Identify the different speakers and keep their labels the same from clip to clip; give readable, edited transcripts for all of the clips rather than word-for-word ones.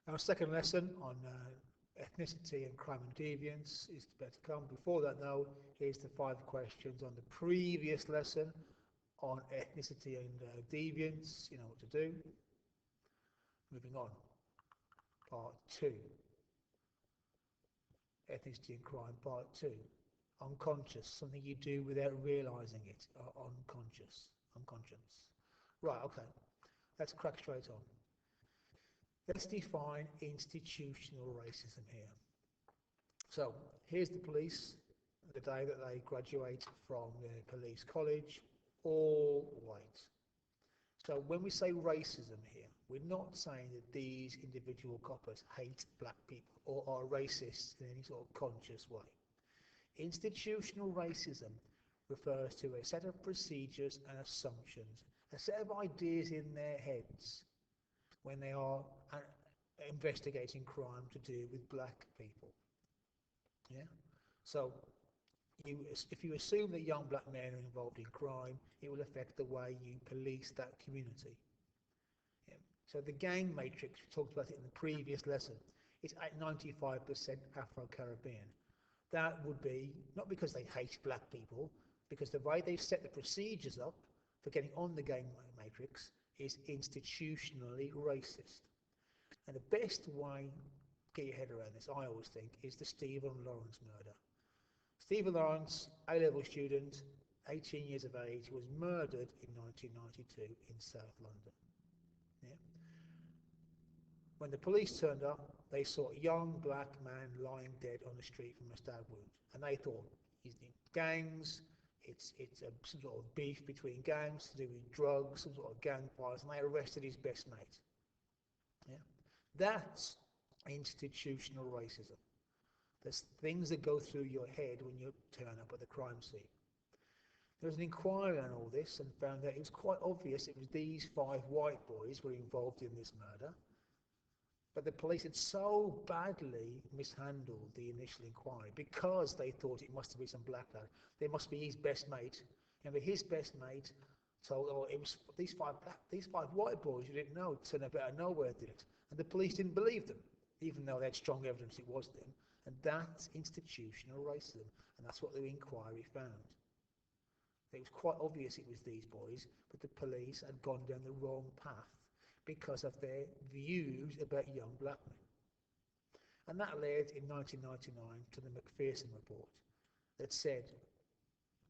Speaker 1: Our second lesson on ethnicity and crime and deviance is about to come. Before that, though, here's the 5 questions on the previous lesson on ethnicity and deviance. You know what to do. Moving on. Part 2. Ethnicity and crime, Part 2. Unconscious, something you do without realizing it. Unconscious. Unconscious. Right, okay. Let's crack straight on. Let's define institutional racism here. So, here's the police, the day that they graduate from the police college, all white. So when we say racism here, we're not saying that these individual coppers hate black people or are racist in any sort of conscious way. Institutional racism refers to a set of procedures and assumptions, a set of ideas in their heads when they are investigating crime to do with black people. Yeah. So if you assume that young black men are involved in crime, it will affect the way you police that community. Yeah. So the gang matrix, we talked about it in the previous lesson, is at 95% Afro-Caribbean. That would be not because they hate black people, because the way they've set the procedures up for getting on the gang matrix is institutionally racist. And the best way to get your head around this, I always think, is the Stephen Lawrence murder. Stephen Lawrence, A-level student, 18 years of age, was murdered in 1992 in South London. Yeah. When the police turned up, they saw a young black man lying dead on the street from a stab wound, and they thought he's in gangs. It's some sort of beef between gangs to do with drugs, some sort of gang violence, and they arrested his best mate. Yeah. That's institutional racism. There's things that go through your head when you turn up at the crime scene. There was an inquiry on all this and found that it was quite obvious it was these 5 white boys were involved in this murder, but the police had so badly mishandled the initial inquiry because they thought it must be some black lad. There must be his best mate. Remember, his best mate told, oh, it was these five white boys you didn't know turned up out of nowhere did it. And the police didn't believe them, even though they had strong evidence it was them. And that's institutional racism, and that's what the inquiry found. It was quite obvious it was these boys, but the police had gone down the wrong path because of their views about young black men. And that led in 1999 to the Macpherson report that said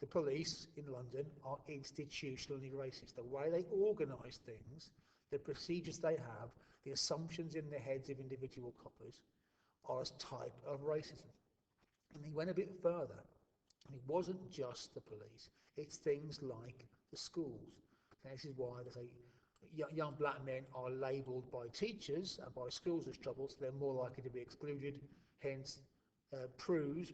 Speaker 1: the police in London are institutionally racist. The way they organise things, the procedures they have, the assumptions in the heads of individual coppers are a type of racism. And he went a bit further. And it wasn't just the police, it's things like the schools. And this is why they say young black men are labelled by teachers and by schools as trouble, so they're more likely to be excluded, hence proves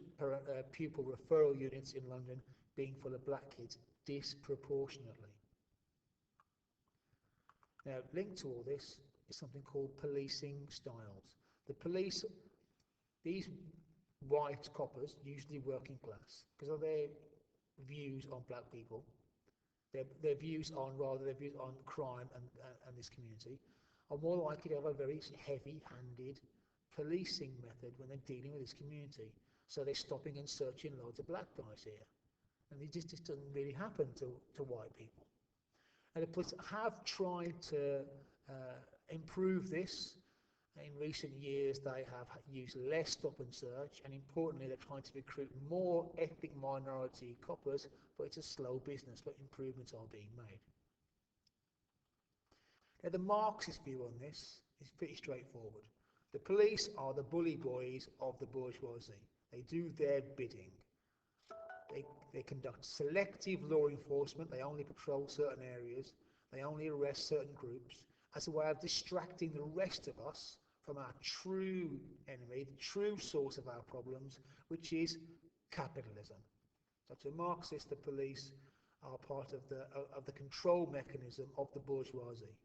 Speaker 1: pupil referral units in London being full of black kids disproportionately. Now, linked to all this is something called policing styles. The police, these white coppers, usually working class, because of their views on black people, their views on crime and this community, are more likely to have a very heavy-handed policing method when they're dealing with this community. So they're stopping and searching loads of black guys here. And it just doesn't really happen to white people. And the police have tried to improve this. In recent years, they have used less stop and search, and importantly, they're trying to recruit more ethnic minority coppers, but it's a slow business, but improvements are being made. Now, the Marxist view on this is pretty straightforward. The police are the bully boys of the bourgeoisie. They do their bidding. They conduct selective law enforcement. They only patrol certain areas. They only arrest certain groups as a way of distracting the rest of us from our true enemy, the true source of our problems, which is capitalism. So to Marxists, the police are part of the control mechanism of the bourgeoisie.